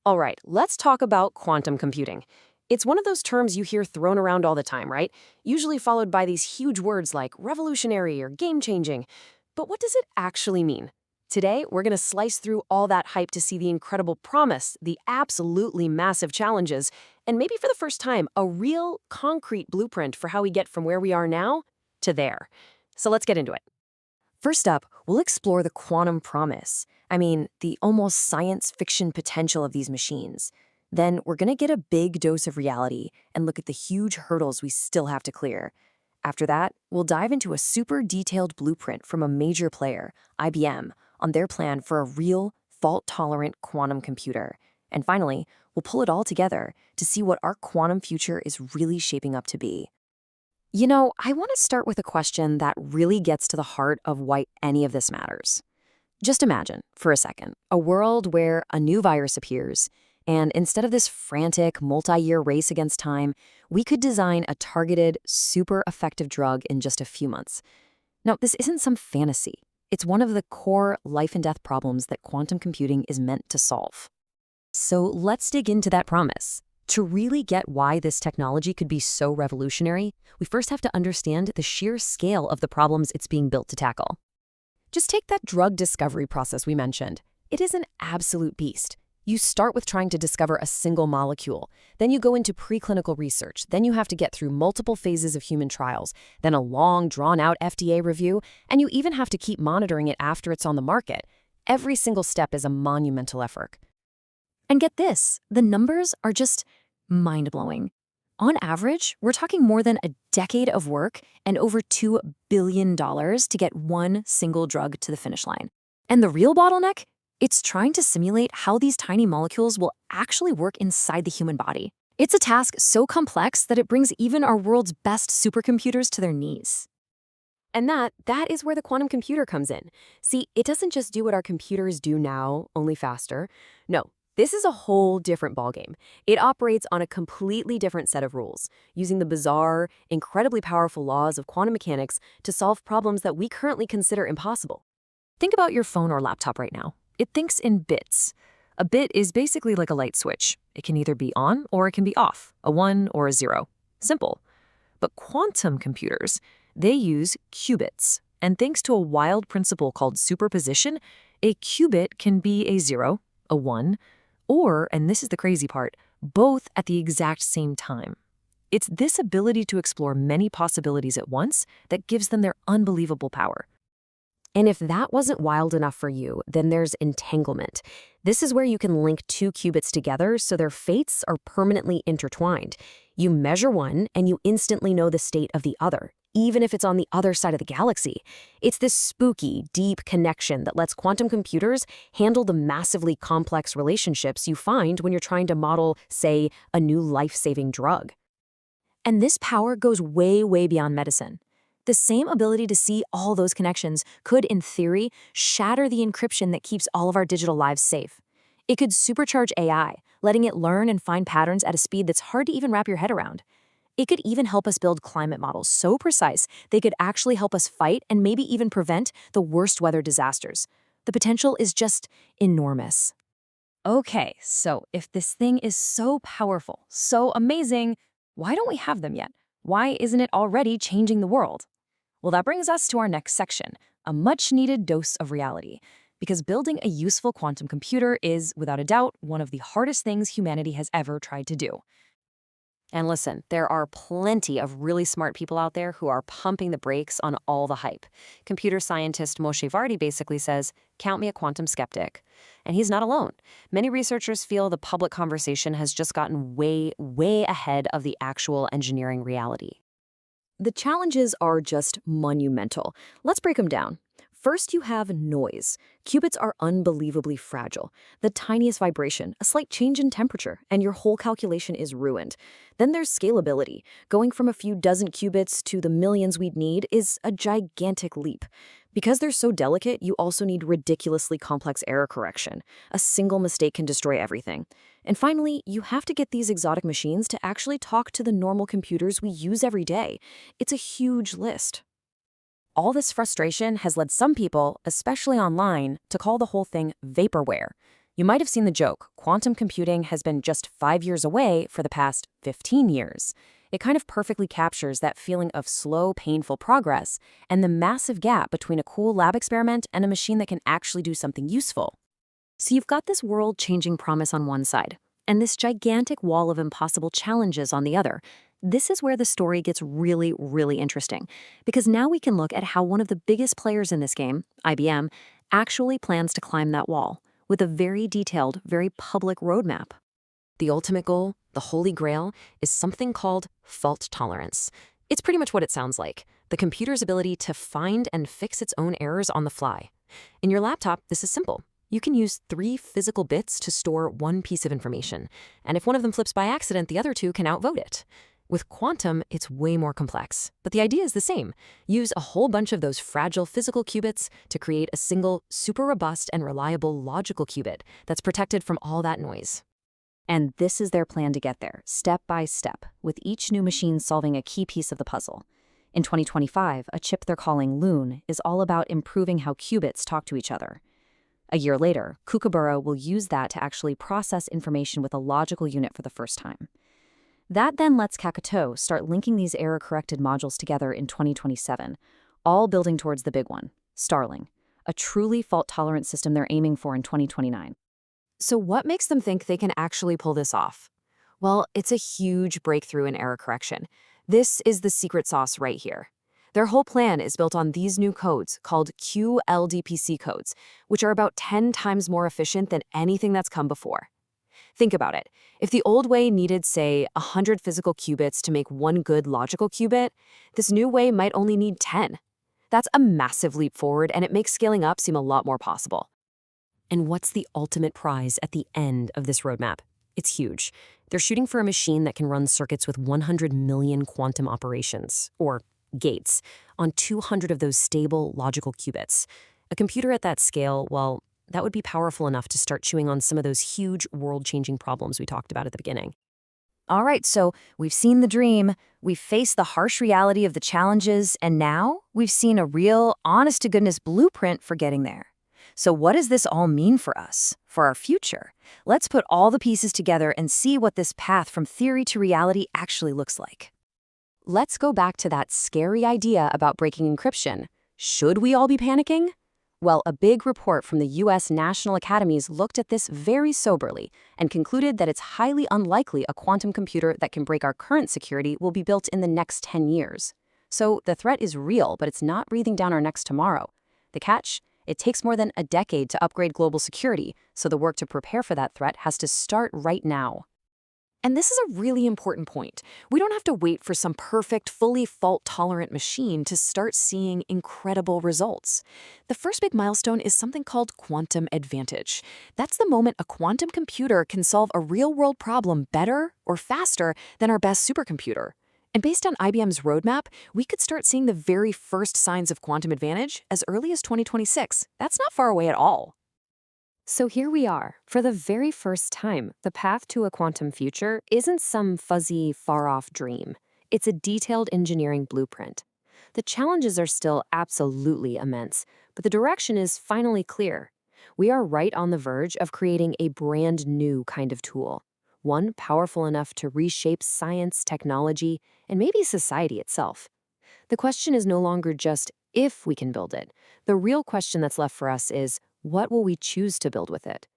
All right, let's talk about quantum computing. It's one of those terms you hear thrown around all the time, right? Usually followed by these huge words like revolutionary or game-changing. But what does it actually mean? Today, we're going to slice through all that hype to see the incredible promise, the absolutely massive challenges, and maybe for the first time, a real, concrete blueprint for how we get from where we are now to there. So let's get into it. First up, we'll explore the quantum promise. I mean, the almost science fiction potential of these machines. Then we're going to get a big dose of reality and look at the huge hurdles we still have to clear. After that, we'll dive into a super detailed blueprint from a major player, IBM, on their plan for a real, fault-tolerant quantum computer. And finally, we'll pull it all together to see what our quantum future is really shaping up to be. I want to start with a question that really gets to the heart of why any of this matters. Just imagine, for a second, a world where a new virus appears, and instead of this frantic, multi-year race against time, we could design a targeted, super effective drug in just a few months. Now, this isn't some fantasy. It's one of the core life and death problems that quantum computing is meant to solve. So let's dig into that promise. To really get why this technology could be so revolutionary, we first have to understand the sheer scale of the problems it's being built to tackle. Just take that drug discovery process we mentioned. It is an absolute beast. You start with trying to discover a single molecule, then you go into preclinical research, then you have to get through multiple phases of human trials, then a long, drawn-out FDA review, and you even have to keep monitoring it after it's on the market. Every single step is a monumental effort. And get this, the numbers are just mind-blowing. On average, we're talking more than a decade of work and over $2 billion to get one single drug to the finish line. And the real bottleneck? It's trying to simulate how these tiny molecules will actually work inside the human body. It's a task so complex that it brings even our world's best supercomputers to their knees. And that is where the quantum computer comes in. See, it doesn't just do what our computers do now, only faster. No. This is a whole different ballgame. It operates on a completely different set of rules, using the bizarre, incredibly powerful laws of quantum mechanics to solve problems that we currently consider impossible. Think about your phone or laptop right now. It thinks in bits. A bit is basically like a light switch. It can either be on or it can be off, a 1 or a 0. Simple. But quantum computers, they use qubits. And thanks to a wild principle called superposition, a qubit can be a 0, a 1, or, and this is the crazy part, both at the exact same time. It's this ability to explore many possibilities at once that gives them their unbelievable power. And if that wasn't wild enough for you, then there's entanglement. This is where you can link two qubits together so their fates are permanently intertwined. You measure one and you instantly know the state of the other, even if it's on the other side of the galaxy. It's this spooky, deep connection that lets quantum computers handle the massively complex relationships you find when you're trying to model, say, a new life-saving drug. And this power goes way, way beyond medicine. The same ability to see all those connections could, in theory, shatter the encryption that keeps all of our digital lives safe. It could supercharge AI, letting it learn and find patterns at a speed that's hard to even wrap your head around. It could even help us build climate models so precise they could actually help us fight and maybe even prevent the worst weather disasters. The potential is just enormous. Okay, so if this thing is so powerful, so amazing, why don't we have them yet? Why isn't it already changing the world? Well, that brings us to our next section, a much-needed dose of reality. Because building a useful quantum computer is, without a doubt, one of the hardest things humanity has ever tried to do. And listen, there are plenty of really smart people out there who are pumping the brakes on all the hype. Computer scientist Moshe Vardi basically says, "Count me a quantum skeptic." And he's not alone. Many researchers feel the public conversation has just gotten way, way ahead of the actual engineering reality. The challenges are just monumental. Let's break them down. First, you have noise. Qubits are unbelievably fragile. The tiniest vibration, a slight change in temperature, and your whole calculation is ruined. Then there's scalability. Going from a few dozen qubits to the millions we'd need is a gigantic leap. Because they're so delicate, you also need ridiculously complex error correction. A single mistake can destroy everything. And finally, you have to get these exotic machines to actually talk to the normal computers we use every day. It's a huge list. All this frustration has led some people, especially online, to call the whole thing vaporware. You might have seen the joke, quantum computing has been just 5 years away for the past 15 years. It kind of perfectly captures that feeling of slow, painful progress and the massive gap between a cool lab experiment and a machine that can actually do something useful. So you've got this world-changing promise on one side, and this gigantic wall of impossible challenges on the other. This is where the story gets really, really interesting, because now we can look at how one of the biggest players in this game, IBM, actually plans to climb that wall with a very detailed, very public roadmap. The ultimate goal, the holy grail, is something called fault tolerance. It's pretty much what it sounds like, the computer's ability to find and fix its own errors on the fly. In your laptop, this is simple. You can use 3 physical bits to store one piece of information, and if one of them flips by accident, the other 2 can outvote it. With quantum, it's way more complex, but the idea is the same. Use a whole bunch of those fragile physical qubits to create a single, super robust and reliable logical qubit that's protected from all that noise. And this is their plan to get there, step by step, with each new machine solving a key piece of the puzzle. In 2025, a chip they're calling Loon is all about improving how qubits talk to each other. A year later, Kookaburra will use that to actually process information with a logical unit for the first time. That then lets Kakato start linking these error-corrected modules together in 2027, all building towards the big one, Starling, a truly fault-tolerant system they're aiming for in 2029. So what makes them think they can actually pull this off? Well, it's a huge breakthrough in error correction. This is the secret sauce right here. Their whole plan is built on these new codes called QLDPC codes, which are about 10 times more efficient than anything that's come before. Think about it. If the old way needed, say, 100 physical qubits to make one good logical qubit, this new way might only need 10. That's a massive leap forward, and it makes scaling up seem a lot more possible. And what's the ultimate prize at the end of this roadmap? It's huge. They're shooting for a machine that can run circuits with 100 million quantum operations, or gates, on 200 of those stable logical qubits. A computer at that scale, well, that would be powerful enough to start chewing on some of those huge world-changing problems we talked about at the beginning. All right, so we've seen the dream, we've faced the harsh reality of the challenges, and now we've seen a real, honest-to-goodness blueprint for getting there. So what does this all mean for us, for our future? Let's put all the pieces together and see what this path from theory to reality actually looks like. Let's go back to that scary idea about breaking encryption. Should we all be panicking? Well, a big report from the U.S. National Academies looked at this very soberly and concluded that it's highly unlikely a quantum computer that can break our current security will be built in the next 10 years. So the threat is real, but it's not breathing down our necks tomorrow. The catch? It takes more than a decade to upgrade global security, so the work to prepare for that threat has to start right now. And this is a really important point. We don't have to wait for some perfect, fully fault-tolerant machine to start seeing incredible results. The first big milestone is something called quantum advantage. That's the moment a quantum computer can solve a real-world problem better or faster than our best supercomputer. And based on IBM's roadmap, we could start seeing the very first signs of quantum advantage as early as 2026. That's not far away at all. So here we are. For the very first time, the path to a quantum future isn't some fuzzy, far-off dream. It's a detailed engineering blueprint. The challenges are still absolutely immense, but the direction is finally clear. We are right on the verge of creating a brand new kind of tool, one powerful enough to reshape science, technology, and maybe society itself. The question is no longer just if we can build it. The real question that's left for us is, what will we choose to build with it?